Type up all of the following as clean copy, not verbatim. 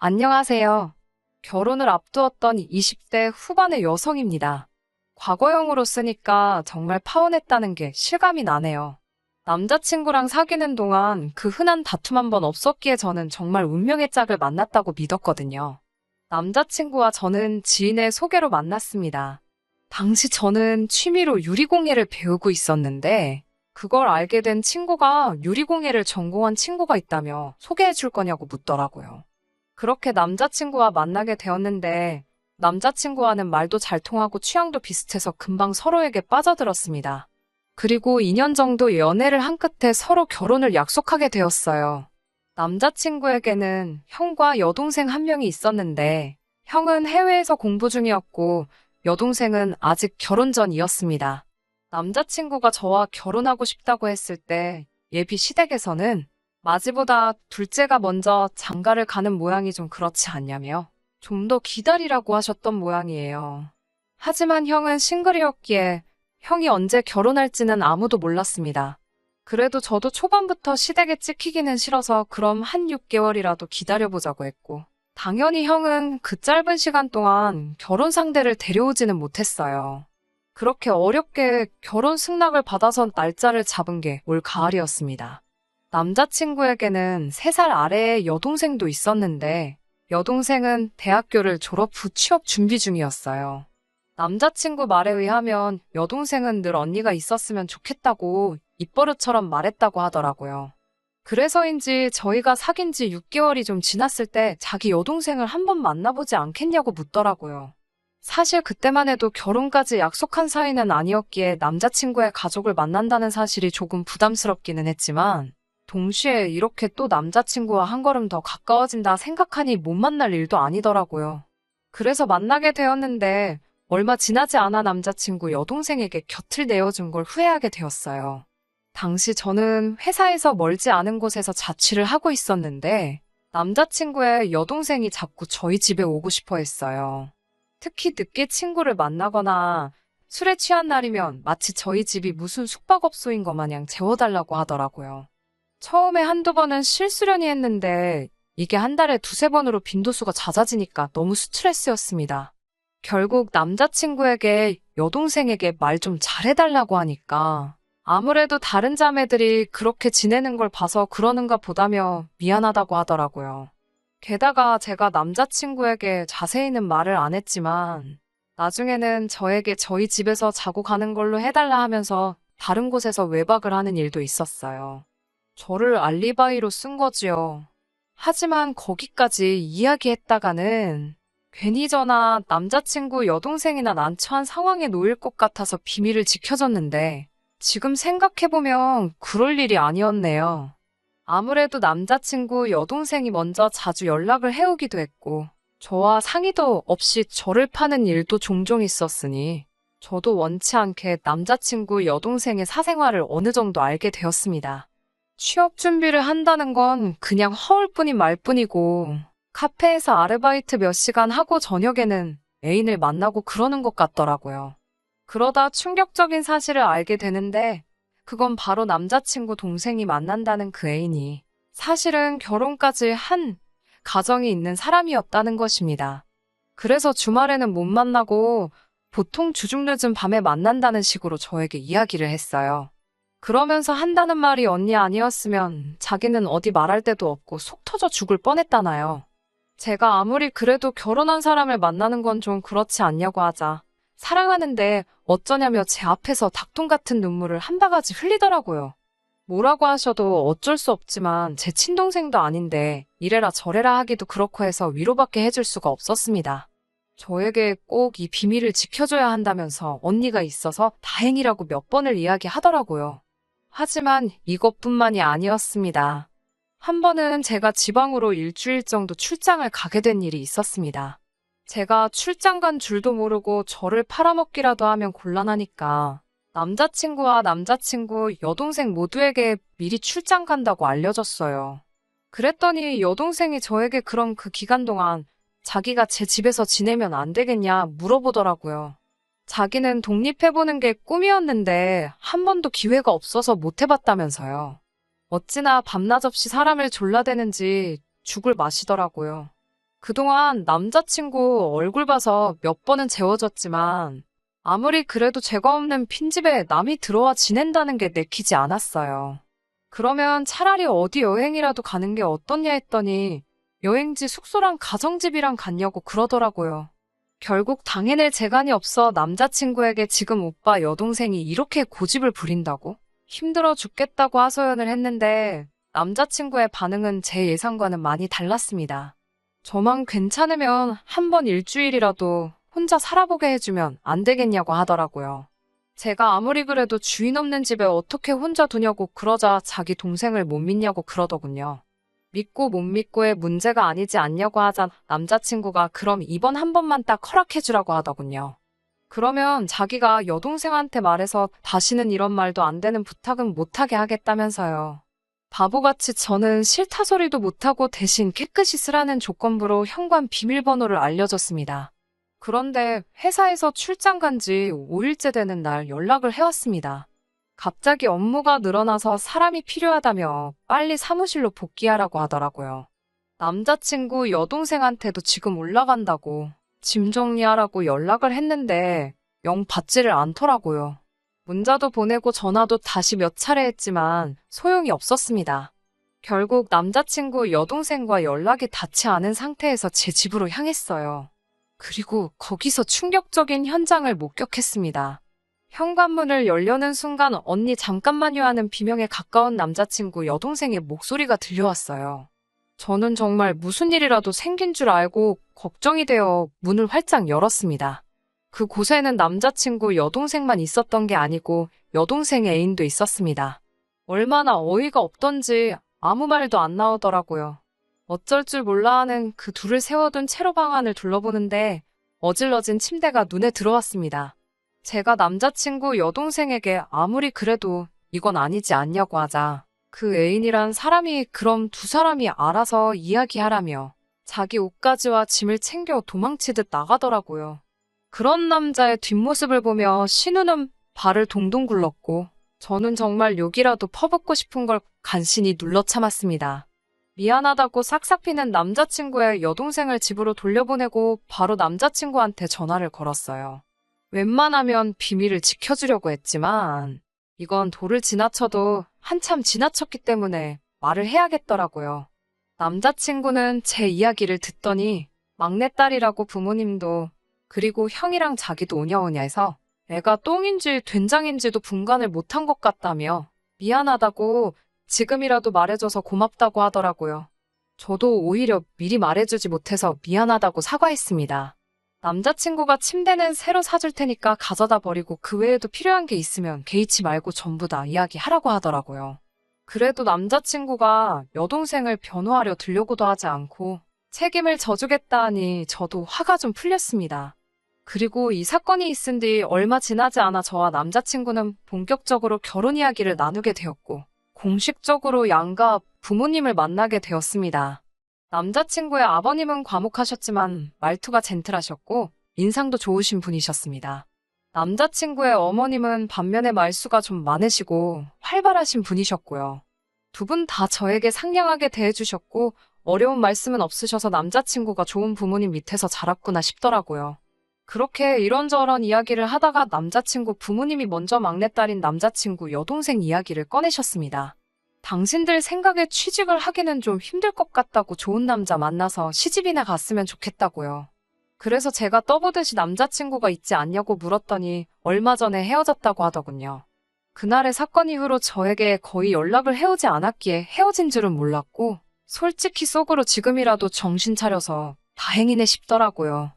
안녕하세요. 결혼을 앞두었던 20대 후반의 여성입니다. 과거형으로 쓰니까 정말 파혼했다는 게 실감이 나네요. 남자친구랑 사귀는 동안 그 흔한 다툼 한 번 없었기에 저는 정말 운명의 짝을 만났다고 믿었거든요. 남자친구와 저는 지인의 소개로 만났습니다. 당시 저는 취미로 유리공예를 배우고 있었는데 그걸 알게 된 친구가 유리공예를 전공한 친구가 있다며 소개해 줄 거냐고 묻더라고요. 그렇게 남자친구와 만나게 되었는데 남자친구와는 말도 잘 통하고 취향도 비슷해서 금방 서로에게 빠져들었습니다. 그리고 2년 정도 연애를 한 끝에 서로 결혼을 약속하게 되었어요. 남자친구에게는 형과 여동생 한 명이 있었는데 형은 해외에서 공부 중이었고 여동생은 아직 결혼 전이었습니다. 남자친구가 저와 결혼하고 싶다고 했을 때 예비 시댁에서는 맞이보다 둘째가 먼저 장가를 가는 모양이 좀 그렇지 않냐며 좀 더 기다리라고 하셨던 모양이에요. 하지만 형은 싱글이었기에 형이 언제 결혼할지는 아무도 몰랐습니다. 그래도 저도 초반부터 시댁에 찍히기는 싫어서 그럼 한 6개월이라도 기다려보자고 했고 당연히 형은 그 짧은 시간 동안 결혼 상대를 데려오지는 못했어요. 그렇게 어렵게 결혼 승낙을 받아서 날짜를 잡은 게 올 가을이었습니다. 남자친구에게는 3살 아래의 여동생도 있었는데 여동생은 대학교를 졸업 후 취업 준비 중이었어요. 남자친구 말에 의하면 여동생은 늘 언니가 있었으면 좋겠다고 입버릇처럼 말했다고 하더라고요. 그래서인지 저희가 사귄 지 6개월이 좀 지났을 때 자기 여동생을 한번 만나보지 않겠냐고 묻더라고요. 사실 그때만 해도 결혼까지 약속한 사이는 아니었기에 남자친구의 가족을 만난다는 사실이 조금 부담스럽기는 했지만 동시에 이렇게 또 남자친구와 한 걸음 더 가까워진다 생각하니 못 만날 일도 아니더라고요. 그래서 만나게 되었는데 얼마 지나지 않아 남자친구 여동생에게 곁을 내어준 걸 후회하게 되었어요. 당시 저는 회사에서 멀지 않은 곳에서 자취를 하고 있었는데 남자친구의 여동생이 자꾸 저희 집에 오고 싶어 했어요. 특히 늦게 친구를 만나거나 술에 취한 날이면 마치 저희 집이 무슨 숙박업소인 것 마냥 재워달라고 하더라고요. 처음에 한두 번은 실수련이 했는데 이게 한 달에 두세 번으로 빈도수가 잦아지니까 너무 스트레스였습니다. 결국 남자친구에게 여동생에게 말 좀 잘해달라고 하니까 아무래도 다른 자매들이 그렇게 지내는 걸 봐서 그러는가 보다며 미안하다고 하더라고요. 게다가 제가 남자친구에게 자세히는 말을 안 했지만 나중에는 저에게 저희 집에서 자고 가는 걸로 해달라 하면서 다른 곳에서 외박을 하는 일도 있었어요. 저를 알리바이로 쓴 거지요. 하지만 거기까지 이야기했다가는 괜히 저나 남자친구 여동생이나 난처한 상황에 놓일 것 같아서 비밀을 지켜줬는데 지금 생각해보면 그럴 일이 아니었네요. 아무래도 남자친구 여동생이 먼저 자주 연락을 해오기도 했고 저와 상의도 없이 저를 파는 일도 종종 있었으니 저도 원치 않게 남자친구 여동생의 사생활을 어느 정도 알게 되었습니다. 취업 준비를 한다는 건 그냥 허울뿐인 말뿐이고 카페에서 아르바이트 몇 시간 하고 저녁에는 애인을 만나고 그러는 것 같더라고요. 그러다 충격적인 사실을 알게 되는데 그건 바로 남자친구 동생이 만난다는 그 애인이 사실은 결혼까지 한 가정이 있는 사람이었다는 것입니다. 그래서 주말에는 못 만나고 보통 주중늦은 밤에 만난다는 식으로 저에게 이야기를 했어요. 그러면서 한다는 말이 언니 아니었으면 자기는 어디 말할 데도 없고 속 터져 죽을 뻔했다나요. 제가 아무리 그래도 결혼한 사람을 만나는 건 좀 그렇지 않냐고 하자 사랑하는데 어쩌냐며 제 앞에서 닭똥 같은 눈물을 한 바가지 흘리더라고요. 뭐라고 하셔도 어쩔 수 없지만 제 친동생도 아닌데 이래라 저래라 하기도 그렇고 해서 위로밖에 해줄 수가 없었습니다. 저에게 꼭 이 비밀을 지켜줘야 한다면서 언니가 있어서 다행이라고 몇 번을 이야기하더라고요. 하지만 이것뿐만이 아니었습니다. 한 번은 제가 지방으로 일주일 정도 출장을 가게 된 일이 있었습니다. 제가 출장 간 줄도 모르고 저를 팔아먹기라도 하면 곤란하니까 남자친구와 남자친구 여동생 모두에게 미리 출장 간다고 알려줬어요. 그랬더니 여동생이 저에게 그럼 그 기간 동안 자기가 제 집에서 지내면 안 되겠냐 물어보더라고요. 자기는 독립해보는 게 꿈이었는데 한 번도 기회가 없어서 못 해봤다면서요. 어찌나 밤낮 없이 사람을 졸라대는지 죽을 맛이더라고요. 그동안 남자친구 얼굴 봐서 몇 번은 재워줬지만 아무리 그래도 죄가 없는 빈집에 남이 들어와 지낸다는 게 내키지 않았어요. 그러면 차라리 어디 여행이라도 가는 게 어떻냐 했더니 여행지 숙소랑 가정집이랑 같냐고 그러더라고요. 결국 당해낼 재간이 없어 남자친구에게 지금 오빠 여동생이 이렇게 고집을 부린다고? 힘들어 죽겠다고 하소연을 했는데 남자친구의 반응은 제 예상과는 많이 달랐습니다. 저만 괜찮으면 한번 일주일이라도 혼자 살아보게 해주면 안 되겠냐고 하더라고요. 제가 아무리 그래도 주인 없는 집에 어떻게 혼자 두냐고 그러자 자기 동생을 못 믿냐고 그러더군요. 믿고 못 믿고의 문제가 아니지 않냐고 하자 남자친구가 그럼 이번 한 번만 딱 허락해주라고 하더군요. 그러면 자기가 여동생한테 말해서 다시는 이런 말도 안 되는 부탁은 못하게 하겠다면서요. 바보같이 저는 싫다 소리도 못하고 대신 깨끗이 쓰라는 조건부로 현관 비밀번호를 알려줬습니다. 그런데 회사에서 출장 간 지 5일째 되는 날 연락을 해왔습니다. 갑자기 업무가 늘어나서 사람이 필요하다며 빨리 사무실로 복귀하라고 하더라고요. 남자친구 여동생한테도 지금 올라간다고 짐 정리하라고 연락을 했는데 영 받지를 않더라고요. 문자도 보내고 전화도 다시 몇 차례 했지만 소용이 없었습니다. 결국 남자친구 여동생과 연락이 닿지 않은 상태에서 제 집으로 향했어요. 그리고 거기서 충격적인 현장을 목격했습니다. 현관문을 열려는 순간 언니 잠깐만요 하는 비명에 가까운 남자친구 여동생의 목소리가 들려왔어요. 저는 정말 무슨 일이라도 생긴 줄 알고 걱정이 되어 문을 활짝 열었습니다. 그곳에는 남자친구 여동생만 있었던 게 아니고 여동생 애인도 있었습니다. 얼마나 어이가 없던지 아무 말도 안 나오더라고요. 어쩔 줄 몰라 하는 그 둘을 세워둔 채로 방 안을 둘러보는데 어질러진 침대가 눈에 들어왔습니다. 제가 남자친구 여동생에게 아무리 그래도 이건 아니지 않냐고 하자 그 애인이란 사람이 그럼 두 사람이 알아서 이야기하라며 자기 옷가지와 짐을 챙겨 도망치듯 나가더라고요. 그런 남자의 뒷모습을 보며 신우는 발을 동동 굴렀고 저는 정말 욕이라도 퍼붓고 싶은 걸 간신히 눌러 참았습니다. 미안하다고 싹싹 비는 남자친구의 여동생을 집으로 돌려보내고 바로 남자친구한테 전화를 걸었어요. 웬만하면 비밀을 지켜주려고 했지만 이건 도를 지나쳐도 한참 지나쳤기 때문에 말을 해야겠더라고요. 남자친구는 제 이야기를 듣더니 막내딸이라고 부모님도 그리고 형이랑 자기도 오냐오냐 해서 애가 똥인지 된장인지도 분간을 못한 것 같다며 미안하다고 지금이라도 말해줘서 고맙다고 하더라고요. 저도 오히려 미리 말해주지 못해서 미안하다고 사과했습니다. 남자친구가 침대는 새로 사줄 테니까 가져다 버리고 그 외에도 필요한 게 있으면 개의치 말고 전부 다 이야기하라고 하더라고요. 그래도 남자친구가 여동생을 변호하려 들려고도 하지 않고 책임을 져주겠다 하니 저도 화가 좀 풀렸습니다. 그리고 이 사건이 있은 뒤 얼마 지나지 않아 저와 남자친구는 본격적으로 결혼 이야기를 나누게 되었고 공식적으로 양가 부모님을 만나게 되었습니다. 남자친구의 아버님은 과묵하셨지만 말투가 젠틀하셨고 인상도 좋으신 분이셨습니다. 남자친구의 어머님은 반면에 말수가 좀 많으시고 활발하신 분이셨고요. 두 분 다 저에게 상냥하게 대해주셨고 어려운 말씀은 없으셔서 남자친구가 좋은 부모님 밑에서 자랐구나 싶더라고요. 그렇게 이런저런 이야기를 하다가 남자친구 부모님이 먼저 막내딸인 남자친구 여동생 이야기를 꺼내셨습니다. 당신들 생각에 취직을 하기는 좀 힘들 것 같다고 좋은 남자 만나서 시집이나 갔으면 좋겠다고요. 그래서 제가 떠보듯이 남자친구가 있지 않냐고 물었더니 얼마 전에 헤어졌다고 하더군요. 그날의 사건 이후로 저에게 거의 연락을 해오지 않았기에 헤어진 줄은 몰랐고 솔직히 속으로 지금이라도 정신 차려서 다행이네 싶더라고요.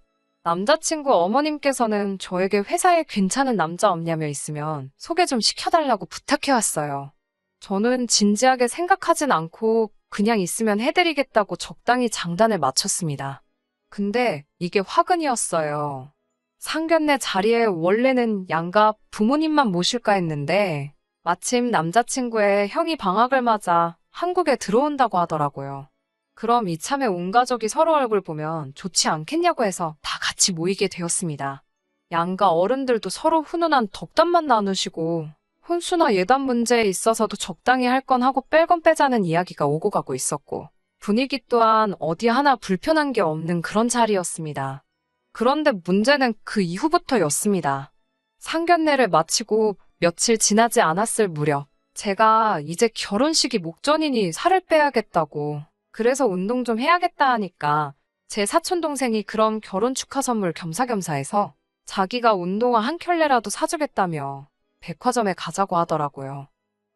남자친구 어머님께서는 저에게 회사에 괜찮은 남자 없냐며 있으면 소개 좀 시켜달라고 부탁해왔어요. 저는 진지하게 생각하진 않고 그냥 있으면 해드리겠다고 적당히 장단을 맞췄습니다. 근데 이게 화근이었어요. 상견례 자리에 원래는 양가 부모님만 모실까 했는데 마침 남자친구의 형이 방학을 맞아 한국에 들어온다고 하더라고요. 그럼 이참에 온 가족이 서로 얼굴 보면 좋지 않겠냐고 해서 다 같이 모이게 되었습니다. 양가 어른들도 서로 훈훈한 덕담만 나누시고 혼수나 예단 문제에 있어서도 적당히 할 건 하고 뺄 건 빼자는 이야기가 오고 가고 있었고 분위기 또한 어디 하나 불편한 게 없는 그런 자리였습니다. 그런데 문제는 그 이후부터였습니다. 상견례를 마치고 며칠 지나지 않았을 무렵 제가 이제 결혼식이 목전이니 살을 빼야겠다고, 그래서 운동 좀 해야겠다 하니까 제 사촌동생이 그럼 결혼 축하 선물 겸사겸사 해서 자기가 운동화 한 켤레라도 사주겠다며 백화점에 가자고 하더라고요.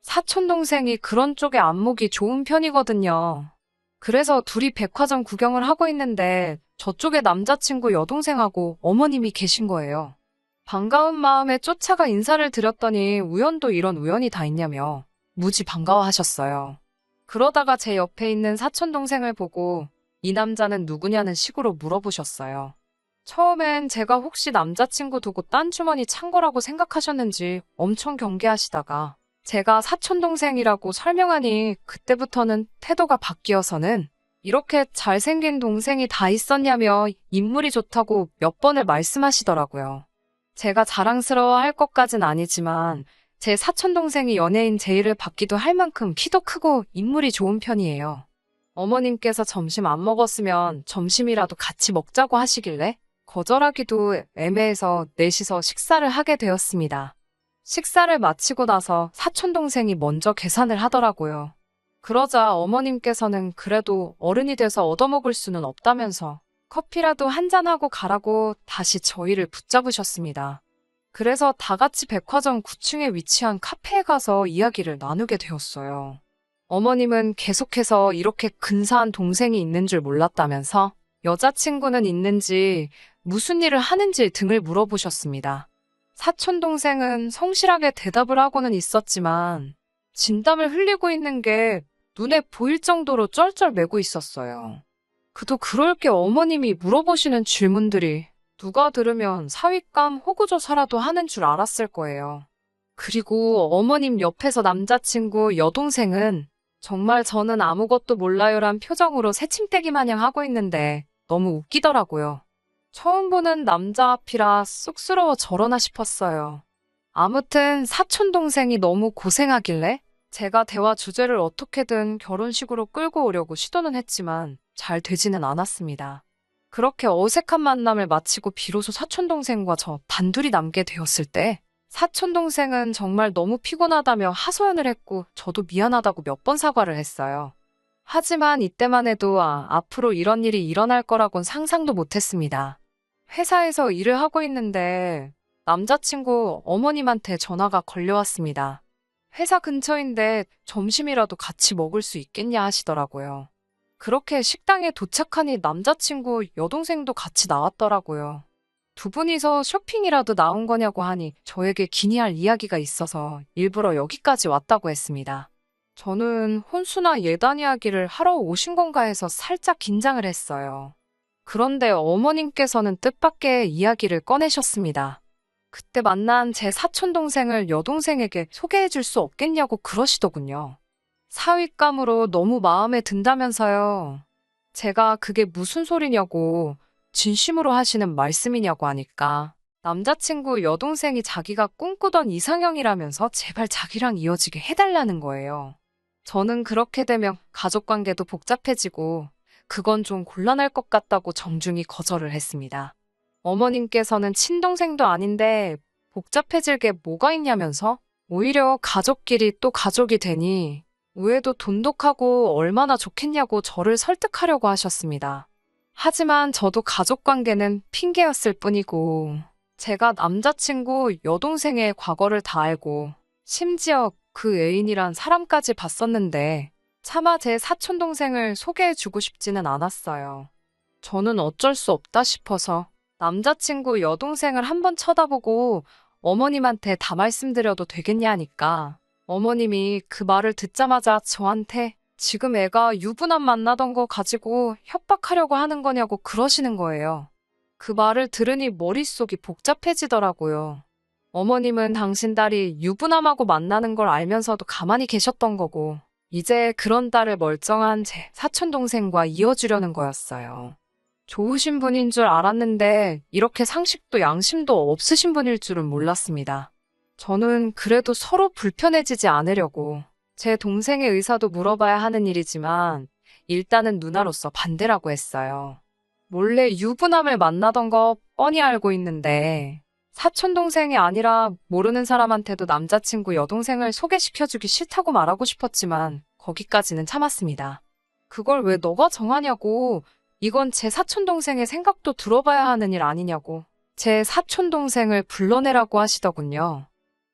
사촌동생이 그런 쪽에 안목이 좋은 편이거든요. 그래서 둘이 백화점 구경을 하고 있는데 저쪽에 남자친구 여동생하고 어머님이 계신 거예요. 반가운 마음에 쫓아가 인사를 드렸더니 우연도 이런 우연이 다 있냐며 무지 반가워하셨어요. 그러다가 제 옆에 있는 사촌동생을 보고 이 남자는 누구냐는 식으로 물어보셨어요. 처음엔 제가 혹시 남자친구 두고 딴 주머니 찬 거라고 생각하셨는지 엄청 경계하시다가 제가 사촌동생이라고 설명하니 그때부터는 태도가 바뀌어서는 이렇게 잘생긴 동생이 다 있었냐며 인물이 좋다고 몇 번을 말씀하시더라고요. 제가 자랑스러워할 것까진 아니지만 제 사촌동생이 연예인 제의를 받기도 할 만큼 키도 크고 인물이 좋은 편이에요. 어머님께서 점심 안 먹었으면 점심이라도 같이 먹자고 하시길래 거절하기도 애매해서 넷이서 식사를 하게 되었습니다. 식사를 마치고 나서 사촌동생이 먼저 계산을 하더라고요. 그러자 어머님께서는 그래도 어른이 돼서 얻어먹을 수는 없다면서 커피라도 한잔하고 가라고 다시 저희를 붙잡으셨습니다. 그래서 다 같이 백화점 9층에 위치한 카페에 가서 이야기를 나누게 되었어요. 어머님은 계속해서 이렇게 근사한 동생이 있는 줄 몰랐다면서 여자친구는 있는지 무슨 일을 하는지 등을 물어보셨습니다. 사촌동생은 성실하게 대답을 하고는 있었지만 진땀을 흘리고 있는 게 눈에 보일 정도로 쩔쩔매고 있었어요. 그도 그럴 게 어머님이 물어보시는 질문들이 누가 들으면 사윗감 호구조사라도 하는 줄 알았을 거예요. 그리고 어머님 옆에서 남자친구 여동생은 정말 저는 아무것도 몰라요란 표정으로 새침대기 마냥 하고 있는데 너무 웃기더라고요. 처음 보는 남자 앞이라 쑥스러워 저러나 싶었어요. 아무튼 사촌동생이 너무 고생하길래 제가 대화 주제를 어떻게든 결혼식으로 끌고 오려고 시도는 했지만 잘 되지는 않았습니다. 그렇게 어색한 만남을 마치고 비로소 사촌동생과 저 단둘이 남게 되었을 때 사촌동생은 정말 너무 피곤하다며 하소연을 했고 저도 미안하다고 몇 번 사과를 했어요. 하지만 이때만 해도 앞으로 이런 일이 일어날 거라곤 상상도 못했습니다. 회사에서 일을 하고 있는데 남자친구 어머님한테 전화가 걸려왔습니다. 회사 근처인데 점심이라도 같이 먹을 수 있겠냐 하시더라고요. 그렇게 식당에 도착하니 남자친구 여동생도 같이 나왔더라고요. 두 분이서 쇼핑이라도 나온 거냐고 하니 저에게 기니할 이야기가 있어서 일부러 여기까지 왔다고 했습니다. 저는 혼수나 예단 이야기를 하러 오신 건가 해서 살짝 긴장을 했어요. 그런데 어머님께서는 뜻밖의 이야기를 꺼내셨습니다. 그때 만난 제 사촌동생을 여동생에게 소개해 줄 수 없겠냐고 그러시더군요. 사윗감으로 너무 마음에 든다면서요. 제가 그게 무슨 소리냐고 진심으로 하시는 말씀이냐고 하니까 남자친구 여동생이 자기가 꿈꾸던 이상형이라면서 제발 자기랑 이어지게 해달라는 거예요. 저는 그렇게 되면 가족관계도 복잡해지고 그건 좀 곤란할 것 같다고 정중히 거절을 했습니다. 어머님께서는 친동생도 아닌데 복잡해질 게 뭐가 있냐면서 오히려 가족끼리 또 가족이 되니 우애도 돈독하고 얼마나 좋겠냐고 저를 설득하려고 하셨습니다. 하지만 저도 가족관계는 핑계였을 뿐이고 제가 남자친구 여동생의 과거를 다 알고 심지어 그 애인이란 사람까지 봤었는데 차마 제 사촌동생을 소개해주고 싶지는 않았어요. 저는 어쩔 수 없다 싶어서 남자친구 여동생을 한번 쳐다보고 어머님한테 다 말씀드려도 되겠냐 하니까 어머님이 그 말을 듣자마자 저한테 지금 애가 유부남 만나던 거 가지고 협박하려고 하는 거냐고 그러시는 거예요. 그 말을 들으니 머릿속이 복잡해지더라고요. 어머님은 당신 딸이 유부남하고 만나는 걸 알면서도 가만히 계셨던 거고 이제 그런 딸을 멀쩡한 제 사촌동생과 이어주려는 거였어요. 좋으신 분인 줄 알았는데 이렇게 상식도 양심도 없으신 분일 줄은 몰랐습니다. 저는 그래도 서로 불편해지지 않으려고 제 동생의 의사도 물어봐야 하는 일이지만 일단은 누나로서 반대라고 했어요. 몰래 유부남을 만나던 거 뻔히 알고 있는데 사촌동생이 아니라 모르는 사람한테도 남자친구 여동생을 소개시켜주기 싫다고 말하고 싶었지만 거기까지는 참았습니다. 그걸 왜 너가 정하냐고. 이건 제 사촌동생의 생각도 들어봐야 하는 일 아니냐고. 제 사촌동생을 불러내라고 하시더군요.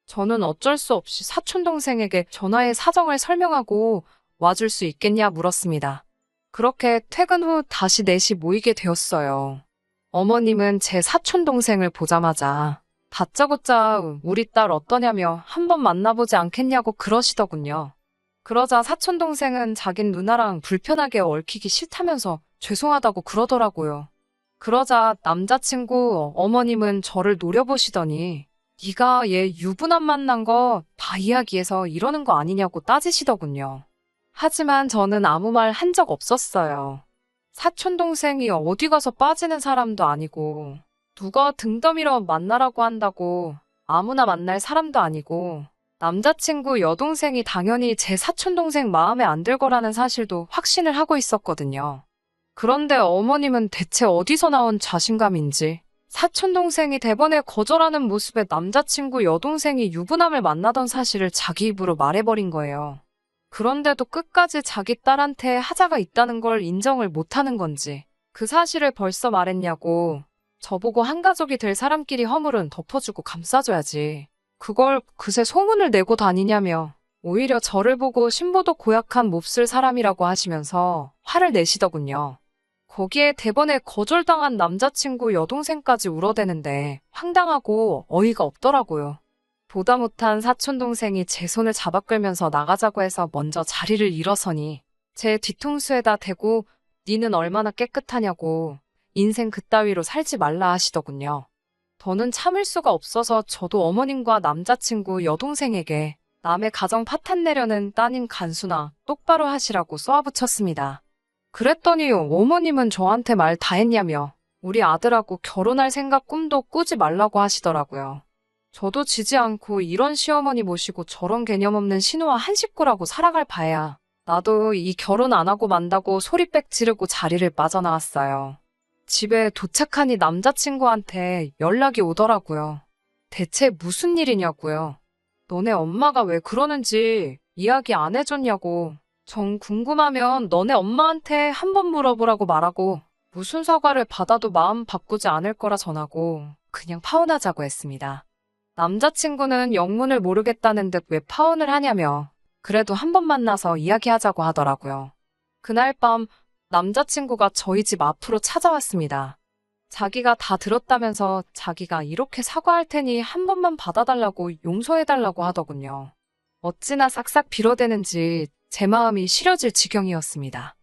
저는 어쩔 수 없이 사촌동생에게 전화해 사정을 설명하고 와줄 수 있겠냐 물었습니다. 그렇게 퇴근 후 다시 넷이 모이게 되었어요. 어머님은 제 사촌동생을 보자마자 다짜고짜 우리 딸 어떠냐며 한번 만나보지 않겠냐고 그러시더군요. 그러자 사촌동생은 자긴 누나랑 불편하게 얽히기 싫다면서 죄송하다고 그러더라고요. 그러자 남자친구 어머님은 저를 노려보시더니 네가 얘 유부남 만난 거 다 이야기해서 이러는 거 아니냐고 따지시더군요. 하지만 저는 아무 말 한 적 없었어요. 사촌동생이 어디 가서 빠지는 사람도 아니고 누가 등 떠밀어 만나라고 한다고 아무나 만날 사람도 아니고 남자친구 여동생이 당연히 제 사촌동생 마음에 안 들 거라는 사실도 확신을 하고 있었거든요. 그런데 어머님은 대체 어디서 나온 자신감인지 사촌동생이 대번에 거절하는 모습에 남자친구 여동생이 유부남을 만나던 사실을 자기 입으로 말해버린 거예요. 그런데도 끝까지 자기 딸한테 하자가 있다는 걸 인정을 못하는 건지 그 사실을 벌써 말했냐고. 저보고 한 가족이 될 사람끼리 허물은 덮어주고 감싸줘야지. 그걸 그새 소문을 내고 다니냐며 오히려 저를 보고 신보도 고약한 몹쓸 사람이라고 하시면서 화를 내시더군요. 거기에 대번에 거절당한 남자친구 여동생까지 울어대는데 황당하고 어이가 없더라고요. 보다 못한 사촌동생이 제 손을 잡아 끌면서 나가자고 해서 먼저 자리를 일어서니 제 뒤통수에다 대고 니는 얼마나 깨끗하냐고 인생 그따위로 살지 말라 하시더군요. 더는 참을 수가 없어서 저도 어머님과 남자친구 여동생에게 남의 가정 파탄내려는 따님 간수나 똑바로 하시라고 쏘아붙였습니다. 그랬더니 어머님은 저한테 말 다 했냐며 우리 아들하고 결혼할 생각 꿈도 꾸지 말라고 하시더라고요. 저도 지지 않고 이런 시어머니 모시고 저런 개념 없는 신우와 한 식구라고 살아갈 바에야 나도 이 결혼 안 하고 만다고 소리빽 지르고 자리를 빠져나왔어요. 집에 도착하니 남자친구한테 연락이 오더라고요. 대체 무슨 일이냐고요. 너네 엄마가 왜 그러는지 이야기 안 해줬냐고. 정 궁금하면 너네 엄마한테 한번 물어보라고 말하고 무슨 사과를 받아도 마음 바꾸지 않을 거라 전하고 그냥 파혼하자고 했습니다. 남자친구는 영문을 모르겠다는 듯 왜 파혼을 하냐며 그래도 한번 만나서 이야기하자고 하더라고요. 그날 밤 남자친구가 저희 집 앞으로 찾아왔습니다. 자기가 다 들었다면서 자기가 이렇게 사과할 테니 한 번만 받아달라고 용서해달라고 하더군요. 어찌나 싹싹 빌어대는지 제 마음이 시려질 지경이었습니다.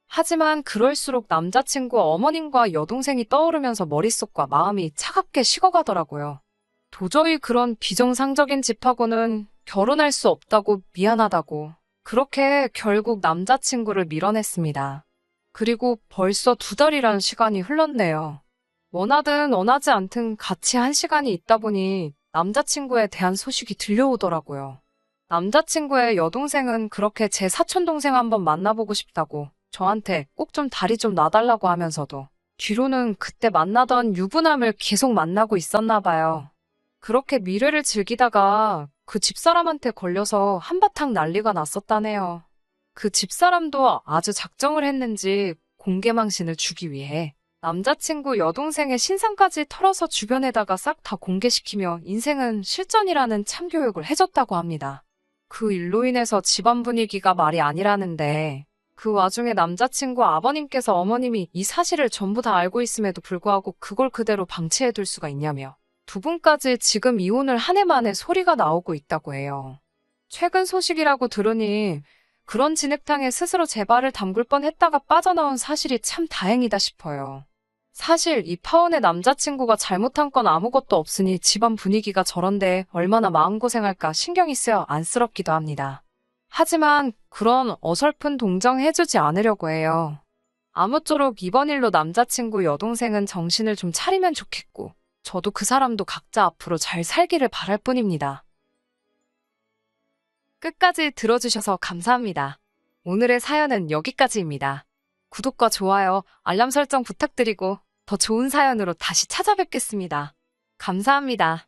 하지만 그럴수록 남자친구 어머님과 여동생이 떠오르면서 머릿속과 마음이 차갑게 식어가더라고요. 도저히 그런 비정상적인 집하고는 결혼할 수 없다고 미안하다고 그렇게 결국 남자친구를 밀어냈습니다. 그리고 벌써 2달이라는 시간이 흘렀네요. 원하든 원하지 않든 같이 한 시간이 있다 보니 남자친구에 대한 소식이 들려오더라고요. 남자친구의 여동생은 그렇게 제 사촌동생 한번 만나보고 싶다고 저한테 꼭 좀 다리 좀 놔달라고 하면서도 뒤로는 그때 만나던 유부남을 계속 만나고 있었나 봐요. 그렇게 미래를 즐기다가 그 집사람한테 걸려서 한바탕 난리가 났었다네요. 그 집사람도 아주 작정을 했는지 공개망신을 주기 위해 남자친구 여동생의 신상까지 털어서 주변에다가 싹 다 공개시키며 인생은 실전이라는 참교육을 해줬다고 합니다. 그 일로 인해서 집안 분위기가 말이 아니라는데 그 와중에 남자친구 아버님께서 어머님이 이 사실을 전부 다 알고 있음에도 불구하고 그걸 그대로 방치해둘 수가 있냐며 두 분까지 지금 이혼을 한 해 만에 소리가 나오고 있다고 해요. 최근 소식이라고 들으니 그런 진흙탕에 스스로 제 발을 담글 뻔했다가 빠져나온 사실이 참 다행이다 싶어요. 사실 이 파혼의 남자친구가 잘못한 건 아무것도 없으니 집안 분위기가 저런데 얼마나 마음고생할까 신경이 쓰여 안쓰럽기도 합니다. 하지만 그런 어설픈 동정 해주지 않으려고 해요. 아무쪼록 이번 일로 남자친구 여동생은 정신을 좀 차리면 좋겠고 저도 그 사람도 각자 앞으로 잘 살기를 바랄 뿐입니다. 끝까지 들어주셔서 감사합니다. 오늘의 사연은 여기까지입니다. 구독과 좋아요, 알람 설정 부탁드리고 더 좋은 사연으로 다시 찾아뵙겠습니다. 감사합니다.